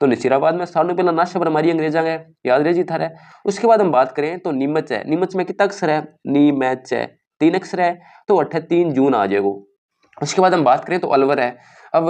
तो नसीराबाद में सानू पहला नाशा पर मारी अंग्रेजा है, याद रहे जी थारे। उसके बाद हम बात करें तो नीमच है, नीमच में कितना अक्षर है, नी मैच है, 3 अक्षर है, तो 3 जून आ जाएगा। उसके बाद हम बात करें तो अलवर है। अब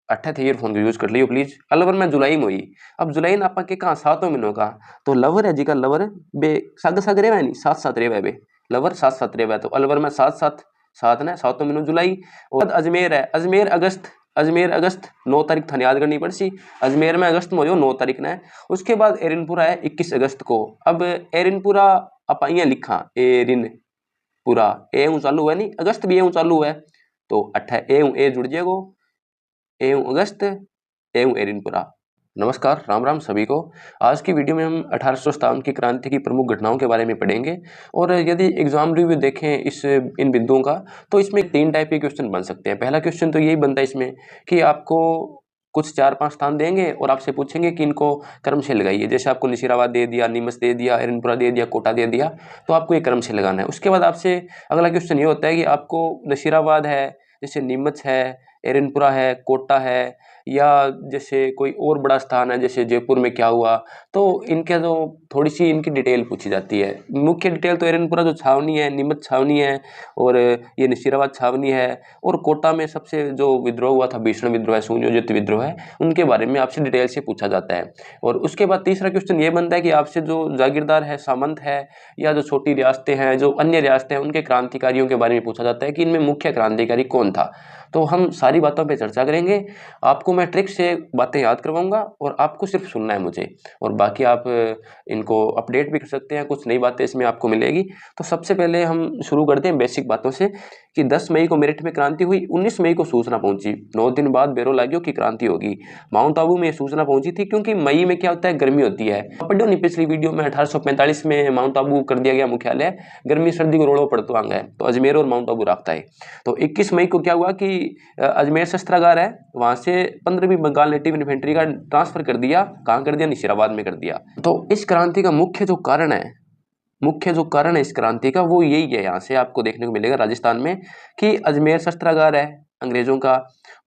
8 ईयरफोन का यूज कर लियो प्लीज। अलवर में जुलाई में हुई। अब जुलाई में आपा के कहा 7 महीनों का, तो लवर है जी का, लवर बे साग साग रेवा नहीं, 7 रेवा बे, लवर 7 रेवा, तो अलवर में 7 ने 7 महीनों जुलाई। और अजमेर है, अजमेर अगस्त, अजमेर अगस्त 9 तारीख थाने याद करनी पड़सी, अजमेर में अगस्त में हो 9 तारीख ने। उसके बाद एरिनपुरा है 21 अगस्त को। अब एरिनपुरा आप यहाँ लिखा एरिनपुरा, ए चालू है नहीं, अगस्त भी ए चालू है, तो 8 ए जुड़ जाएगा, ए अगस्त ए एरिनपुरा। नमस्कार, राम राम सभी को। आज की वीडियो में हम 1857 की क्रांति की प्रमुख घटनाओं के बारे में पढ़ेंगे। और यदि एग्जाम रिव्यू देखें इन बिंदुओं का, तो इसमें 3 टाइप के क्वेश्चन बन सकते हैं। पहला क्वेश्चन तो यही बनता है इसमें कि आपको कुछ 4-5 स्थान देंगे और आपसे पूछेंगे कि इनको क्रम से लगाइए। जैसे आपको नसीराबाद दे दिया, नीमच दे दिया, एरनपुरा दे दिया, कोटा दे दिया, तो आपको ये क्रम से लगाना है। उसके बाद आपसे अगला क्वेश्चन ये होता है कि आपको नसीराबाद है, जैसे नीमच है, एरनपुरा है, कोटा है, या जैसे कोई और बड़ा स्थान है जैसे जयपुर में क्या हुआ, तो इनके जो थोड़ी सी इनकी डिटेल पूछी जाती है। मुख्य डिटेल तो एरनपुरा जो छावनी है, नीमच छावनी है, और ये नसीराबाद छावनी है, और कोटा में सबसे जो विद्रोह हुआ था, भीषण विद्रोह है, सुनियोजित विद्रोह है, उनके बारे में आपसे डिटेल से पूछा जाता है। और उसके बाद तीसरा क्वेश्चन ये बनता है कि आपसे जो जागीरदार है, सामंत है, या जो छोटी रियासतें हैं, जो अन्य रियासतें हैं, उनके क्रांतिकारियों के बारे में पूछा जाता है कि इनमें मुख्य क्रांतिकारी कौन था। तो हम सारी बातों पे चर्चा करेंगे। आपको मैं ट्रिक से बातें याद करवाऊंगा और आपको सिर्फ सुनना है मुझे, और बाकी आप इनको अपडेट भी कर सकते हैं, कुछ नई बातें इसमें आपको मिलेगी। तो सबसे पहले हम शुरू करते हैं बेसिक बातों से कि 10 मई को मेरठ में क्रांति हुई, 19 मई को सूचना पहुंची, 9 दिन बाद बेरो लाग्यो की क्रांति होगी। माउंट आबू में सूचना पहुंची थी, क्योंकि मई में क्या होता है, गर्मी होती है। पढ़ो नहीं पिछली वीडियो में 1845 में माउंट आबू कर दिया गया मुख्यालय, गर्मी सर्दी को रोड़ो पड़तो आंगा है, तो अजमेर और माउंट आबू रखता है। तो 21 मई को क्या हुआ कि अजमेर शस्त्रागार है, वहां से 15वीं बंगाल नेटिव इन्फेंट्री का ट्रांसफर कर दिया, कहां कर दिया, नसीराबाद में कर दिया। तो इस क्रांति का मुख्य जो कारण है इस क्रांति का, वो यही है, यहाँ से आपको देखने को मिलेगा राजस्थान में, कि अजमेर शस्त्रागार है अंग्रेजों का,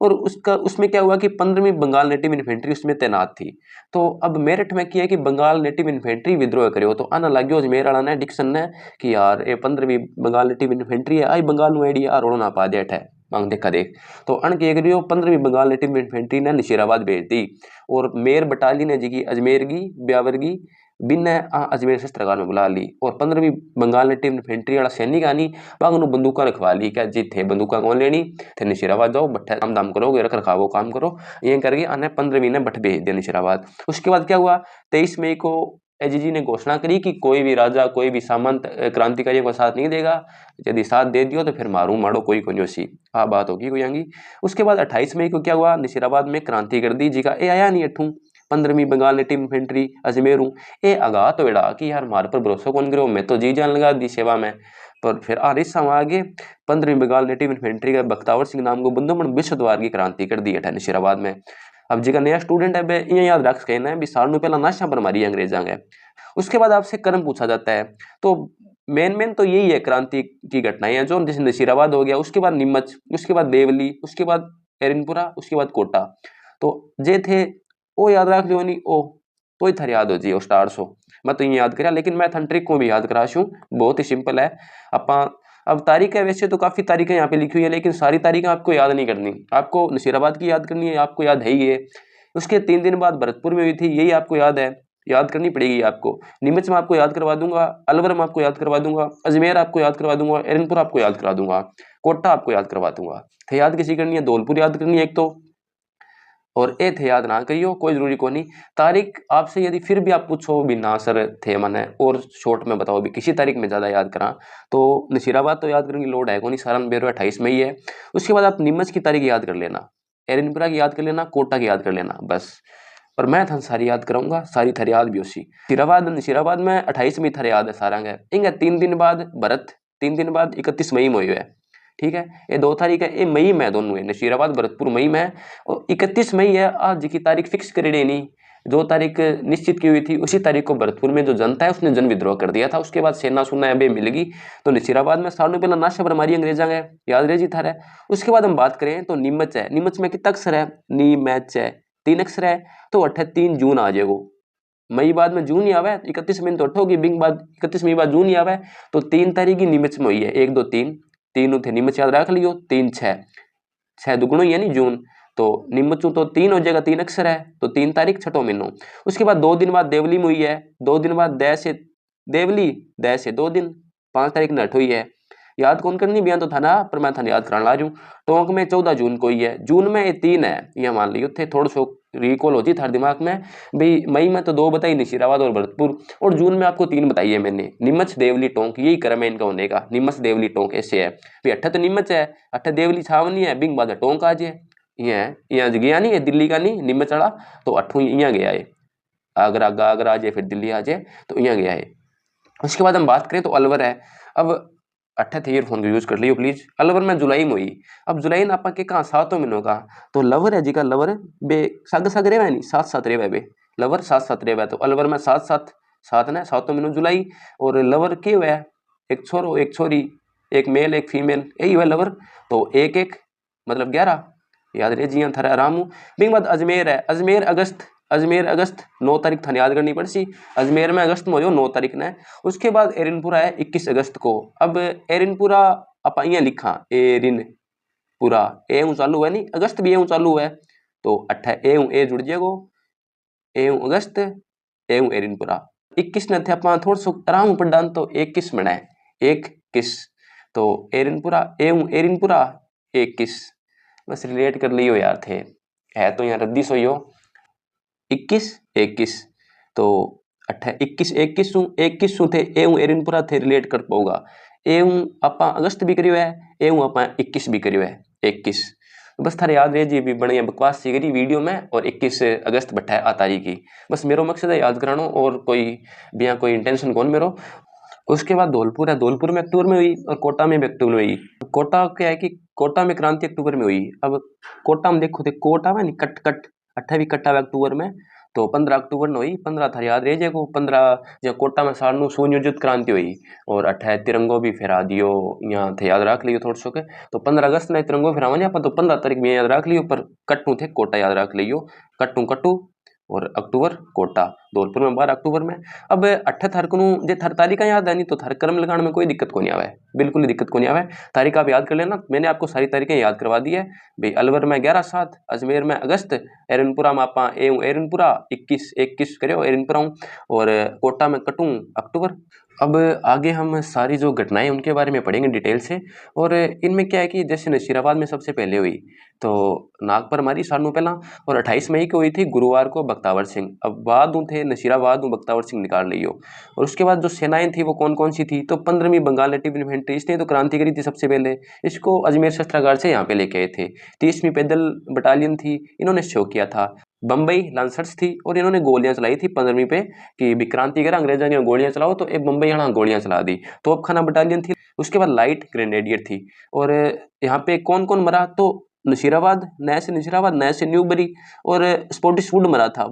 और उसमें क्या हुआ कि 15वीं बंगाल नेटिव इन्फेंट्री उसमें तैनात थी। तो अब मेरठ में किया कि बंगाल नेटिव इन्फेंट्री विद्रोह करो, तो आना लग्यो अजमेर वाला ने डिक्सन ने कि यार ये 15वीं बंगाल नेटिव इन्फेंट्री है, आई बंगाल नु एडी आ रोड़ो ना पा दिया है मांग देखा देख। तो अण के करियो 15वीं बंगाल नेटिव इन्फेंट्री ने नसीराबाद भेज दी, और मेयर बटालियन है जी की अजमेर की, ब्यावर की, बिन अजमेर शस्त्रागार में बुला ली। और 15वीं बंगाल नेटिव इन्फेंट्री वाला सैनिक आनी बागनु बंदूका रखवा ली, क्या जी थे बंदूका कौन लेनी थे, नसीराबाद जाओ, भट्ठा काम दाम करोगे, रख रखावो काम करो, ये करके आने 15वीं ने भट्ट भेज दिया नसीराबाद। उसके बाद क्या हुआ, 23 मई को एजीजी ने घोषणा करी कि कोई भी राजा, कोई भी सामंत क्रांतिकारियों का साथ नहीं देगा, यदि साथ दे दियो तो फिर मारू मारो कोई कोई हाँ बात होगी कोई आंगी। उसके बाद 28 मई को क्या हुआ, नसीराबाद में क्रांति कर दी जी का, ए आया नहीं अठू 15वीं बंगाल नेटिव इन्फेंट्री अजमेर हूँ, ए आगा तो एड़ा कि यार मार पर भरोसा कौन करो, मैं तो जी जान लगा दी सेवा में। पर फिर आगे 15वीं बंगाल नेटिव इन्फेंट्री का बख्तावर सिंह नाम को बंदो मन विश्व द्वार की क्रांति कर दी है नसीराबाद में। अब जी का नया स्टूडेंट है ये याद रख कहना है भी साल पहला नाशा पर मारी अंग्रेजा है। उसके बाद आपसे कर्म पूछा जाता है, तो मेन तो यही है क्रांति की घटनाएं जो जैसे नसीराबाद हो गया, उसके बाद नीमच, उसके बाद देवली, उसके बाद एरिनपुरा, उसके बाद कोटा। तो जे थे ओ याद रख लियो नहीं ओ तो ही थारे याद हो जी ओ स्टार सो मैं तो ये याद करा, लेकिन मैं थन ट्रिक को भी याद करा छू, बहुत ही सिंपल है। अब तारीख है, वैसे तो काफी तारीखें यहाँ पे लिखी हुई है, लेकिन सारी तारीखें आपको याद नहीं करनी, आपको नसीराबाद की याद करनी है, आपको याद है ही है। उसके 3 दिन बाद भरतपुर में हुई थी, यही आपको याद है, याद करनी पड़ेगी आपको। नीमच में आपको याद करवा दूंगा, अलवर में आपको याद करवा दूंगा, अजमेर आपको याद करवा दूंगा, एरनपुर आपको याद करवा दूंगा, कोटा आपको याद करवा दूंगा। थे याद किसी करनी है, धौलपुर याद करनी है एक तो, और ए थे याद ना करियो, कोई जरूरी को नहीं। तारीख आपसे यदि फिर भी आप पूछो भी ना सर थे मन है और शॉर्ट में बताओ भी किसी तारीख में ज्यादा याद करा, तो नसीराबाद तो याद करने की लोड है को नहीं, सारण बेरो 28 मई है। उसके बाद आप नीमच की तारीख याद कर लेना, एरनपुरा की याद कर लेना, कोटा की याद कर लेना बस। और मैं थान सारी याद कराऊंगा, सारी थारी याद भी उसी नसीराबाद में 28 मई थारे याद है सारा है इंगे। 3 दिन बाद भरत, 3 दिन बाद 31 मई में हुई है, ठीक है। ये 2 तारीख है, ये मई में दोनों है, नसीराबाद भरतपुर मई में, और 31 मई है आज की तारीख फिक्स कर देनी। जो तारीख निश्चित की हुई थी उसी तारीख को भरतपुर में जो जनता है उसने जन विद्रोह कर दिया था। उसके बाद सेना सुना अबे मिलेगी, तो नसीराबाद में सालों पहला नाशा पर मारी अंग्रेजा है, याद रहे जी थारे। उसके बाद हम बात करें तो नीमच है, नीमच में कितना अक्षर है, नी मैच है, 3 अक्षर है तो अठे 3 जून आ जाएगो। मई बाद में जून ही आवे 31 महीने तो अठोगी बिंग बाद 31 मई बाद जून ही आवे तो 3 तारीख ही निमच में हुई है 1 2 3 तीन उठे निमच याद रख लियो 3 6 6 दुगुणो ही है नी जून तो निमचू तो 3 हो जाएगा 3 अक्षर है तो 3 तारीख छठो महीनो। उसके बाद 2 दिन बाद देवली में हुई है 2 दिन बाद दय से देवली दय से 2 दिन 5 तारीख नठ हुई है। याद कौन करनी बयान तो था ना पर मैं थाने याद कराने ला रही हूँ। टोंक में 14 जून को ही है जून में ये 3 है यह मान लियो थे थोड़ा सो रिकॉल होती थारे दिमाग में भाई मई में तो 2 बताई नशीराबाद और भरतपुर और जून में आपको 3 बताई है मैंने निमच देवली टोंक यही क्रम है इनका होने का निमच देवली टोंक ऐसे है भाई अट्ठे तो निमच है अट्ठे देवली छावनी है बिंग बाद टोंक आज है यहाँ गया नहीं है दिल्ली का नहीं निमच वाला तो अठू यहाँ गया है आगरा आगरा आ जाए फिर दिल्ली आ जाए तो यहाँ गया है। उसके बाद हम बात करें तो अलवर है। अब अट्ठे थे ईयरफोन को यूज कर लियो प्लीज। अलवर में जुलाई में हुई अब जुलाई ना आपा के कहाँ 7 महीनों का तो लवर है जी का लवर बे सग सग रेवा नहीं 7 रेवा बे लवर 7 रेवा तो अलवर में 7 ने 7 महीनों जुलाई और लवर के हुआ एक छोरो एक छोरी एक मेल एक फीमेल यही हुआ लवर तो एक एक मतलब 11 याद रहे जी थारा आराम हूँ। बिंग बाद अजमेर है अजमेर अगस्त 9 तारीख थाने याद करनी पड़सी अजमेर में अगस्त में हो 9 तारीख ने। उसके बाद एरिनपुरा है 21 अगस्त को। अब एरिनपुरा आप यहाँ लिखा एरिनपुरा ए चालू है नहीं अगस्त भी ए चालू है तो अट्ठा ए जुड़ जाएगो ए अगस्त ए एरिनपुरा 21 ने थे आप थोड़ा सो आराम पढ़ान तो 21 बनाए 21 तो एरिनपुरा एरिनपुरा 21 बस रिलेट कर लियो यार थे है तो यहाँ रद्दी सोई हो 21 तो 21 थे एवं एरिनपुरा थे रिलेट कर पाऊंगा एवं आपा अगस्त भी करियो है एवं आपा 21 भी करियो है 21 बस थारे याद रहे जी भी बढ़िया बकवास सी करी वीडियो में और 21 अगस्त बैठा आ तारीख की बस मेरो मकसद है याद करानो और कोई बिया कोई इंटेंशन कौन मेरो। उसके बाद धौलपुर है धौलपुर में अक्टूबर में हुई और कोटा में भी अक्टूबर में हुई। कोटा क्या है कि कोटा में क्रांति अक्टूबर में हुई। अब कोटा में देखो थे कोटा में नहीं कट 28 कट्टा अक्टूबर में तो 15 अक्टूबर में हुई 15 था याद रह जाएगो 15 जो कोटा में सारनु सुनियोजित क्रांति हुई और 28 तिरंगो भी फहरा दियो यहाँ थे याद रख लियो थोड़ा सो के तो 15 अगस्त में तिरंगो फहरावा नहीं तो 15 तारीख में याद रख लियो पर कट्टू थे कोटा याद रख लियो कट्टू और अक्टूबर कोटा धौलपुर में 12 अक्टूबर में। अब 8 थार को जे थार तारीख याद है नहीं तो थार कर्म लगाने में कोई दिक्कत को नहीं आवे बिल्कुल ही दिक्कत को नहीं आवे तारीख आप याद कर लेना मैंने आपको सारी तारीखें याद करवा दी है भाई अलवर में 11/7 अजमेर में अगस्त एरनपुरा में आपा एरनपुरा 21 करो एरनपुरा और कोटा में कटू अक्टूबर। अब आगे हम सारी जो घटनाएं उनके बारे में पढ़ेंगे डिटेल से और इनमें क्या है कि जैसे नशीराबाद में सबसे पहले हुई तो नागपर मारी सालों पहला और 28 मई को हुई थी गुरुवार को बख्तावर सिंह। अब बाद थे नशीराबाद बख्तावर सिंह निकाल लियो और उसके बाद जो सेनाएं थी वो कौन कौन सी थी तो 15वीं बंगाल नेटिव इन्फेंट्री इसने तो क्रांति करी थी सबसे पहले इसको अजमेर शस्त्रागार से यहाँ पे लेके आए थे। 30वीं पैदल बटालियन थी इन्होंने शो किया था। बम्बई लांसर्स थी और इन्होंने गोलियां चलाई थी 15वीं पे कि विक्रांति करा अंग्रेजों ने गोलियां चलाओ तो एक बम्बई यहाँ गोलियां चला दी तोपखाना बटालियन थी। उसके बाद लाइट ग्रेनेडियर थी और यहाँ पे कौन कौन मरा तो नशीराबाद नए से न्यूबरी और स्पॉटिश वुड मरा था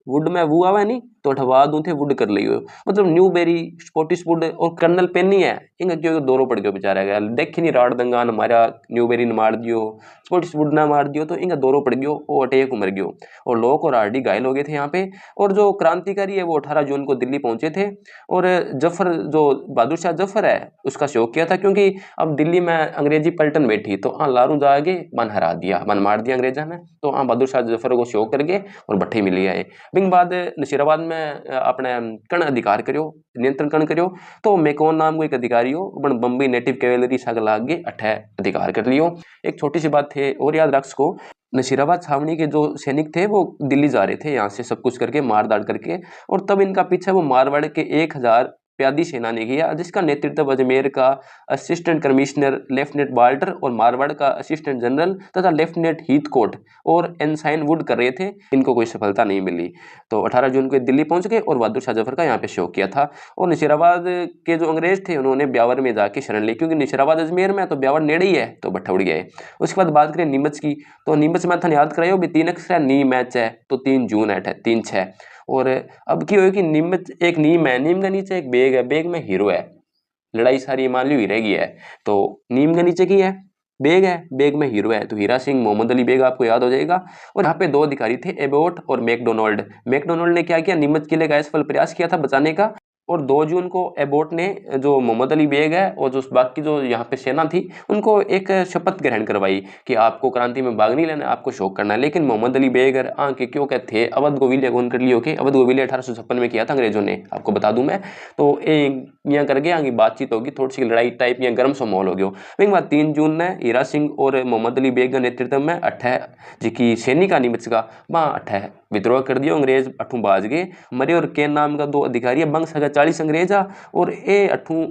वुड में वो आवे नहीं तो अठवा दूं थे वुड कर लियो मतलब न्यूबेरी स्पॉटिश वुड और कर्नल पेनी है इनका क्यों दौरो पड़ गया बेचारा गया देख नहीं राड दंगा न मारा न्यूबेरी ने मार दियो स्पॉटिश वुड ना मार दियो तो इनका दौरो पड़ गयो वो अटैक मर गयो और लोग और आरडी घायल हो गए थे यहाँ पे। और जो क्रांतिकारी है वो 18 जून को दिल्ली पहुंचे थे और जफर जो बहादुर शाह जफर है उसका शोक किया था क्योंकि अब दिल्ली में अंग्रेजी पलटन बैठी तो लारू जाके मन हरा दिया मन मार दिया अंग्रेजा ने तो बहादुर शाह जफर को शोक करके और भट्टी मिली आए। बिंग बाद नशीराबाद में अपने कण अधिकार करियो नियंत्रण कण करियो तो मेकोन नाम को एक अधिकारी हो बन बम्बई नेटिव कैवेलरी साग लाग गए अठे अधिकार कर लियो। एक छोटी सी बात थे और याद रख सको नशीराबाद छावनी के जो सैनिक थे वो दिल्ली जा रहे थे यहाँ से सब कुछ करके मार दाड़ करके और तब इनका पीछे वो मारवाड़ के 1000 प्यादी सेना ने किया जिसका नेतृत्व अजमेर का असिस्टेंट कमिश्नर लेफ्टिनेंट बाल्टर और मारवाड़ का असिस्टेंट जनरल तथा लेफ्टिनेंट हीथकोट और एनसाइन वुड कर रहे थे। इनको कोई सफलता नहीं मिली तो 18 जून को दिल्ली पहुंच गए और बहादुर शाह जफर का यहाँ पे शो किया था। और नशीराबाद के जो अंग्रेज थे उन्होंने ब्यावर में जाके शरण ली क्योंकि नशीराबाद अजमेर में तो ब्यावर नेड़े ही है तो भट्टा उड़ गए। उसके बाद बात करें नीमच की तो नीमच में था याद करायो भी 3 अक्षर नी मैच है तो 3 जून है 3/6 और अब की हो कि नीमच एक नीम है नीम के नीचे एक बेग है बेग में हीरो है लड़ाई सारी मान ली हीरे की है तो नीम के नीचे की है बेग है, बेग में हीरो है तो हीरा सिंह, मोहम्मद अली बेग आपको याद हो जाएगा। और यहाँ पे दो अधिकारी थे, एबोट और मैकडोनाल्ड। मैकडोनाल्ड ने क्या किया, नीमच किले का असफल प्रयास किया था बचाने का, और 2 जून को एबोट ने जो मोहम्मद अली बेग है और जो बाकी जो यहाँ पे सेना थी उनको एक शपथ ग्रहण करवाई कि आपको क्रांति में भाग नहीं लेना, आपको शोक करना है। लेकिन मोहम्मद अली बेग के क्यों कहते थे अवध गोविल्य कौन कर लियो के, अवध गोविल्य 1856 में किया था अंग्रेजों ने, आपको बता दूं मैं। तो यहाँ करके आगे बातचीत होगी, थोड़ी सी लड़ाई टाइप या गर्म सा माहौल हो गया। वही बात 3 जून ने हीरा सिंह और मोहम्मद अली बेग के नेतृत्व में अठे जी सैनिक नीमच का वहाँ अठे विद्रोह कर दियो, अंग्रेज अठू बाज गए। मरे और केन नाम का 2 अधिकारी बंग सगा 40 अंग्रेज और ए अठू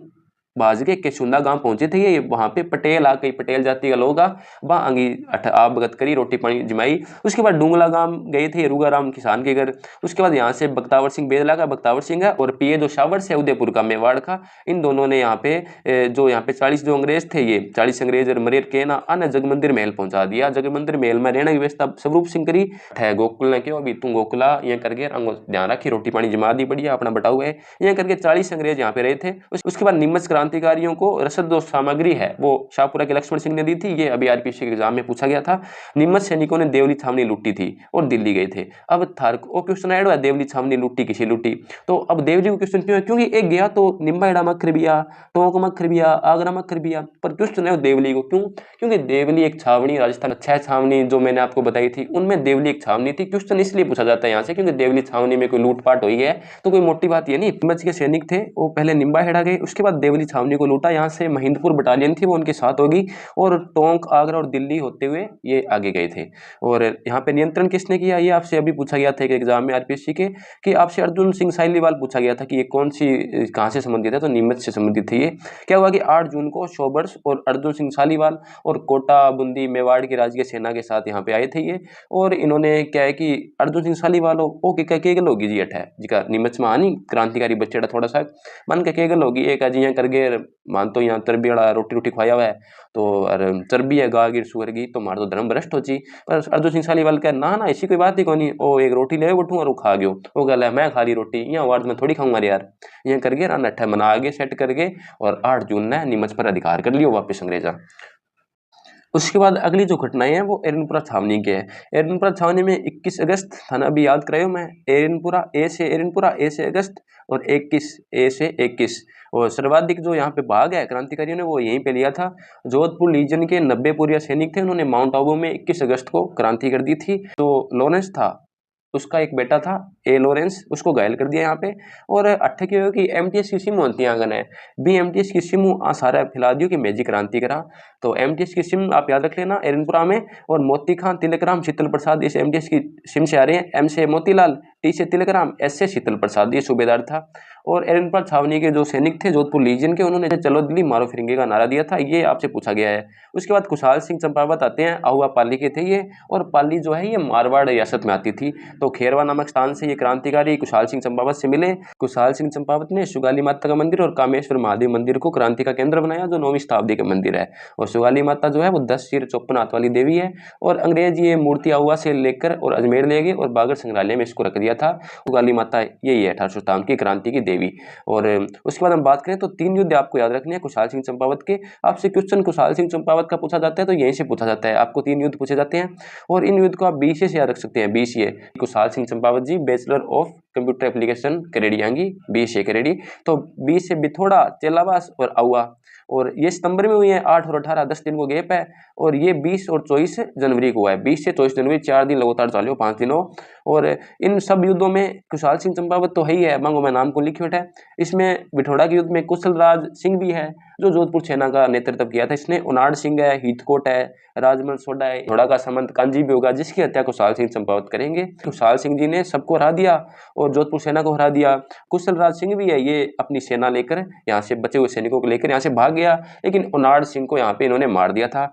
बाज के केशुंदा गांव पहुंचे थे। ये वहां पे पटेल आ गई, पटेल जाति का लोग वहां अंगी आप गत करी, रोटी पानी जमाई। उसके बाद डूंगला गांव गए थे रुगा राम किसान के घर। उसके बाद यहाँ से बख्तावर सिंह बेदला का, बख्तावर सिंह है, और पीए जो शावर्स है उदयपुर का, मेवाड़ का, इन दोनों ने यहाँ पे जो 40 जो अंग्रेज थे, ये 40 अंग्रेज और मरेर के ना अन्य जगमंदिर महल पहुंचा दिया। जगमंदिर महल में रहने की व्यवस्था स्वरूप सिंह करी है, गोकुल ने क्यों अभी तू गोकुला ये करके ध्यान रखी, रोटी पानी जमा दी बढ़िया अपना बटाऊ है, ये करके 40 अंग्रेज यहाँ पे रहे थे। उसके बाद नीमच क्रांतिकारियों को रसद जो सामग्री है वो शाहपुरा के लक्ष्मण सिंह ने दी थी, ये अभी आरपीएससी के एग्जाम में पूछा गया था। नीमच सैनिकों ने देवली छावनी लूटी थी और दिल्ली गए थे। अब थारक वो क्वेश्चन ऐड हुआ, देवली छावनी लूटी किसी लूटी, तो अब देवली को क्वेश्चन क्यों है, क्योंकि एक गया तो निम्बाहेड़ा में खरबिया, टोंक में खरबिया, आगरा में खरबिया, पर क्वेश्चन है देवली को क्यों, क्योंकि देवली एक छावनी, राजस्थान 6 छावनी जो मैंने आपको बताई थी उनमें देवली एक छावनी थी। क्वेश्चन इसलिए पूछा जाता है यहाँ से क्योंकि देवली छावनी में कोई लूटपाट हुई है, तो कोई मोटी बात ये नहीं। नीमच के सैनिक थे वो पहले निम्बाहेड़ा गए, उसके बाद देवली छावनी को लूटा, यहाँ से महिंदपुर बटालियन थी वो उनके साथ होगी, और टोंक, आगरा और दिल्ली होते हुए ये आगे गए थे। और यहाँ पे नियंत्रण किसने किया, ये आपसे अभी पूछा गया था एक एग्जाम में आरपीएससी के, कि आपसे अर्जुन सिंह साहिलीवाल पूछा गया था कि ये कौन सी कहाँ से संबंधित है, तो नीमच से संबंधित थी। ये क्या हुआ कि 8 जून को शोबर्स और अर्जुन सिंह साहिलीवाल और कोटा, बूंदी, मेवाड़ की राजकीय सेना के साथ यहाँ पे आए थे ये। और इन्होंने क्या है कि अर्जुन सिंह साहिलीवाल ओ के गल होगी जी अठै जिका नीमच में आनी क्रांतिकारी बच्चेड़ा थोड़ा सा मन के गल होगी, एक अजी यहाँ करके मान तो यहाँ चर्बी वाला रोटी रोटी खुआया हुआ है, तो अरे चर्बी है गा गिर सुअर की, तो मार तो धर्म भ्रष्ट हो ची। पर अर्जुन सिंह सालीवाल कह ना ना ऐसी कोई बात ही कोनी, ओ एक रोटी ले बैठूँ और वो खा गयो, वो गल है मैं खा ली रोटी, यहाँ वार्ड में थोड़ी खाऊंगा यार, यहाँ करके ना अठै मना आगे सेट करके, और 8 जून ने नीमच पर अधिकार कर लियो वापस अंग्रेजा। उसके बाद अगली जो घटनाएं हैं वो एरनपुरा छावनी के है। एरनपुरा छावनी में 21 अगस्त थाना अभी याद करायो मैं, एरनपुरा ए से अगस्त और 21 ए से 21, और सर्वाधिक जो यहाँ पे भाग है क्रांतिकारियों ने वो यहीं पे लिया था। जोधपुर लीजन के 90 पूर्व सैनिक थे, उन्होंने माउंट आबू में 21 अगस्त को क्रांति कर दी थी। तो लॉरेंस था, उसका एक बेटा था ए लॉरेंस, उसको घायल कर दिया यहाँ पे। और अट्ठे की कि एमटीएस की सिम होती है आंगन है भी, एमटीएस की सिम सारा फैला दियो कि मैजिक क्रांति करा। तो एमटीएस की सिम आप याद रख लेना एरनपुरा में। और मोती खान, तिलक राम, शीतल प्रसाद इस एमटीएस की सिम से आ रहे हैं। एम से मोतीलाल, टी से तिलक राम, एस से शीतल प्रसाद, ये सूबेदार था। और एरनपुरा छावनी के जो सैनिक थे जोधपुर लीजन के, उन्होंने चलो दिल्ली मारो फिरेंगे का नारा दिया था, ये आपसे पूछा गया है। उसके बाद खुशहाल सिंह चंपावत आते हैं, आहुआ पाली के थे ये, और पाली जो है ये मारवाड़ रियासत में आती थी। तो खेरवा नामक स्थान से ये क्रांतिकारी खुशहाल सिंह चंपावत से मिले। खुशहाल सिंह चंपावत ने सुगाली माता का मंदिर और कामेश्वर महादेव मंदिर को क्रांति का केंद्र बनाया, जो 9वीं शताब्दी का मंदिर है। और सुगाली माता जो है वो 10 सिर 54 हाथ वाली देवी है। और अंग्रेज ये मूर्ति आहुआ से लेकर और अजमेर ले गए और बागर संग्रहालय में इसको रख दिया था। सुगाली माता यही है 1857 की क्रांति की देवी। और उसके बाद हम बात करें तो 3 युद्ध आपको याद रखने हैं खुशहाल सिंह चंपावत के। आपसे क्वेश्चन खुशहाल सिंह चंपावत का पूछा जाता है तो यहीं से पूछा जाता है, आपको 3 युद्ध पूछे जाते हैं। और इन युद्ध को आप BCA से याद रख सकते हैं। BCA खुशहाल सिंह चंपावत जी बैचलर ऑफ कंप्यूटर एप्लीकेशन करेडी आएंगी, BCA करेडी। तो 20 से बिथोड़ा, चेलावास और आउआ, और ये सितंबर में हुई है। 8 और 18 10 दिन को गैप है। और ये 20 और 24 जनवरी को हुआ है। 20 से 24 जनवरी 4 दिन लगातार चालियो, 5 दिनों। और इन सब युद्धों में खुशहाल सिंह चंपावत तो है ही है, मांगो मैं नाम को लिखियो है। इसमें बिठोड़ा के युद्ध में कुशल राज सिंह भी है जो जोधपुर सेना का नेतृत्व किया था इसने। उनाड़ सिंह है, हीथकोट है, राजमल सोडा है, थोड़ा का संबंध कांजी भी होगा, जिसकी हत्या खुशहाल सिंह चंपावत करेंगे। खुशहाल सिंह जी ने सबको हरा दिया और जोधपुर सेना को हरा दिया। कुशल राज सिंह भी है, ये अपनी सेना लेकर यहाँ से बचे हुए सैनिकों को लेकर यहाँ से भाग गया, लेकिन उनाड़ सिंह को यहाँ पे इन्होंने मार दिया था।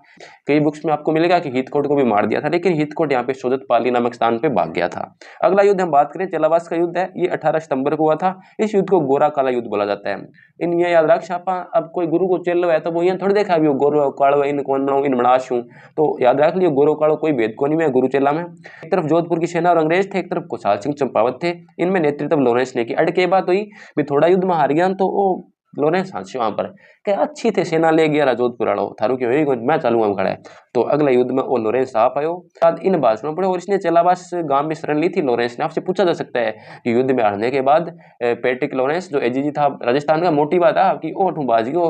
कई बुक्स में आपको मिलेगा कि हीथकोट को भी मार दिया था, लेकिन हीथकोट यहाँ पे सोजत पाली नामक स्थान पे भाग गया था। अगला युद्ध हम बात करें चेलावास का युद्ध है, ये 18 सितंबर को हुआ था। इस युद्ध को गोरा काला युद्ध बोला जाता है। इन ये याद रख छापा, अब कोई गुरु को चेलो है तो वो यहाँ थोड़ी देखा भी गोरो कालो इन कौन बनाऊं इन बनाशूं, तो याद रख लियो गोरो कालो कोई भेद को नहीं है गुरु चेला में। एक तरफ जोधपुर की सेना और अंग्रेज थे, एक तरफ खुशहाल सिंह चंपावत थे। इनमें नेतृत्व लॉरेंस ने की। अड़ के बात हुई भी थोड़ा युद्ध में हार गया तो वो लॉरेंस हांसी वहां पर क्या अच्छी थे सेना ले गया जोधपुर वालों थारू की वेरी गुड मैं चालूंगा खड़ा है। तो अगले युद्ध में वो लॉरेंस आ पायो बाद इन भाषणों पड़े और इसने चेलाबास गांव में शरण ली थी लॉरेंस ने। आपसे पूछा जा सकता है कि युद्ध में हारने के बाद पेट्रिक लॉरेंस जो एजीजी था राजस्थान का मोटी बात था कि ओठू बाजियो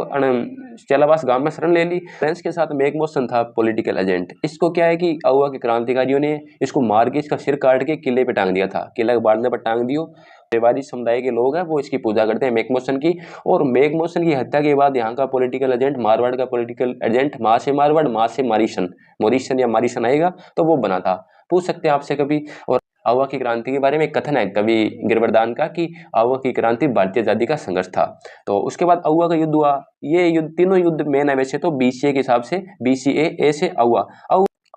चेलाबास गांव में शरण ले ली। लॉरेंस के साथ मैकमोसन था पॉलिटिकल एजेंट। इसको क्या है कि अहुआ के क्रांतिकारियों ने इसको मार के इसका सिर काट के किले पे टांग दिया था, किला के बांधने पर टांग दियो। रेवाड़ी समुदाय के लोग हैं वो इसकी पूजा करते हैं मैकमोसन की। और मैकमोसन की हत्या के बाद यहाँ का पॉलिटिकल एजेंट मारवाड़ का पॉलिटिकल एजेंट माँ से मारवाड़ माँ से मारिशन मोरिशन या मारिशन आएगा तो वो बना था। पूछ सकते हैं आपसे कभी। और अहुआ की क्रांति के बारे में एक कथन है कवि गिरवर्धन का कि अहुआ की क्रांति भारतीय आजादी का संघर्ष था। तो उसके बाद अहुआ का युद्ध हुआ। ये युद्ध तीनों युद्ध मेन है वैसे तो बीसीए के हिसाब से बीसीए ए से अहुआ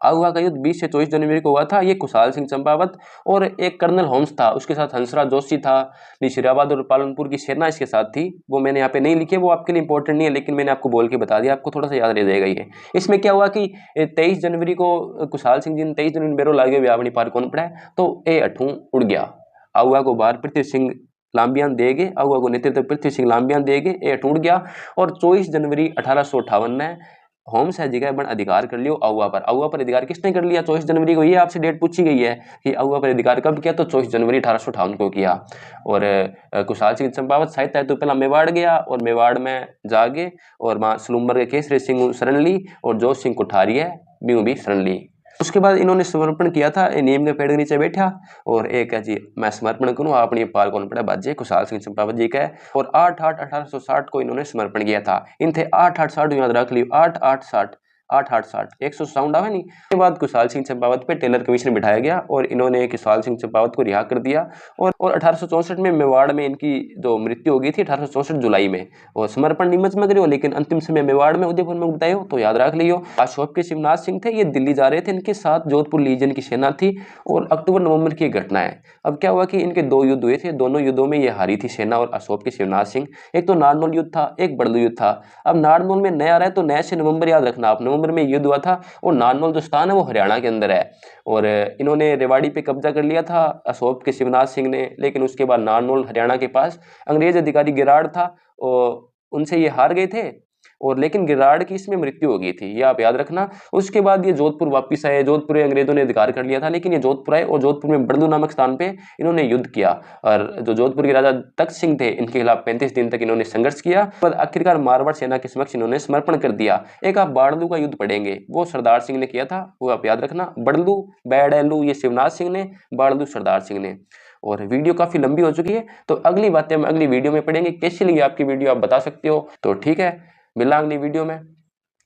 अहुआ का युद्ध 20 से 24 जनवरी को हुआ था। ये खुशहाल सिंह चंपावत और एक कर्नल होम्स था उसके साथ हंसराज जोशी था। निशिराबाद और पालनपुर की सेना इसके साथ थी। वो मैंने यहाँ पे नहीं लिखे वो आपके लिए इंपॉर्टेंट नहीं है लेकिन मैंने आपको बोल के बता दिया आपको थोड़ा सा याद रह जाएगा। ये इसमें क्या हुआ कि 23 जनवरी को खुशहाल सिंह जी ने 23 जनवरी बेरो लागे व्यावणी पार कौन पड़ा है तो ए अठू उड़ गया। अहुआ को बाहर पृथ्वी सिंह लांबियान देगे अहुआ को नेतृत्व पृथ्वी सिंह लांबियान देगे ए टूट गया। और 24 जनवरी 1858 में होम्स है जगह बन अधिकार कर लियो अहुआ पर। अहुआ पर अधिकार किसने कर लिया 24 जनवरी को। ये आपसे डेट पूछी गई है कि अहुआ पर अधिकार कब किया तो 24 जनवरी 1858 को किया। और खुशहाल सिंह चंपावत साहित्य तो पहला मेवाड़ गया और मेवाड़ में जागे और वहाँ सलूम्बर के केसरी सिंह शरण ली और जोश सिंह कुठारी है बीऊ भी शरण ली। उसके बाद इन्होंने समर्पण किया था नीम के पेड़ के नीचे बैठा और एक है जी मैं समर्पण करूँ अपनी पार कौन पड़ा बाजे खुशहाल सिंह चंपावत जी का है। और 8/8/1860 को इन्होंने समर्पण किया था। इन थे 8/8/60 याद रख लियो 8/8/60 8/8/60 100 साउंड आवे नहीं। के बाद खुशहाल सिंह चंपावत पे टेलर कमीशन बिठाया गया और इन्होंने खुशहाल सिंह चंपावत को रिहा कर दिया। और 1864 में मेवाड़ में इनकी जो मृत्यु हो गई थी 1864 जुलाई में। और समर्पण नीमच में करियो लेकिन अंतिम समय मेवाड़ में उदयपुर में बतायो तो याद रख लियो। अशोक के शिवनाथ सिंह थे ये दिल्ली जा रहे थे इनके साथ जोधपुर लीजन की सेना थी। और अक्टूबर नवंबर की घटना है। अब क्या हुआ कि इनके दो युद्ध हुए थे दोनों युद्धों में ये हारी थी सेना और अशोक के शिवनाथ सिंह। एक तो नारनौल युद्ध था एक बड़लू युद्ध था। अब नारनौल में नया रहा है तो नए से नवंबर याद रखना आप नवंबर में युद्ध हुआ था। और नारनौल जो स्थान है वो हरियाणा के अंदर है। और इन्होंने रेवाड़ी पे कब्जा कर लिया था अशोक के शिवनाथ सिंह ने। लेकिन उसके बाद नारनौल हरियाणा के पास अंग्रेज अधिकारी गिराड़ था और उनसे ये हार गए थे। और लेकिन गिराड़ की इसमें मृत्यु हो गई थी ये आप याद रखना। उसके बाद ये जोधपुर वापस आए। जोधपुर अंग्रेजों ने अधिकार कर लिया था लेकिन ये जोधपुर आए और जोधपुर में बड़लू नामक स्थान पे इन्होंने युद्ध किया। और जो जोधपुर के राजा तख्त सिंह थे इनके खिलाफ 35 दिन तक इन्होंने संघर्ष किया। पर आखिरकार मारवाड़ सेना के समक्ष इन्होंने समर्पण कर दिया। एक आप बाड़लू का युद्ध पढ़ेंगे वो सरदार सिंह ने किया था वो आप याद रखना। बड़लू बैडलू ये शिवनाथ सिंह ने बाड़लू सरदार सिंह ने। और वीडियो काफी लंबी हो चुकी है तो अगली बातें हम अगली वीडियो में पढ़ेंगे। कैसी लगी आपकी वीडियो आप बता सकते हो। तो ठीक है मिला अगली वीडियो में।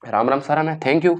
राम राम सारा में थैंक यू।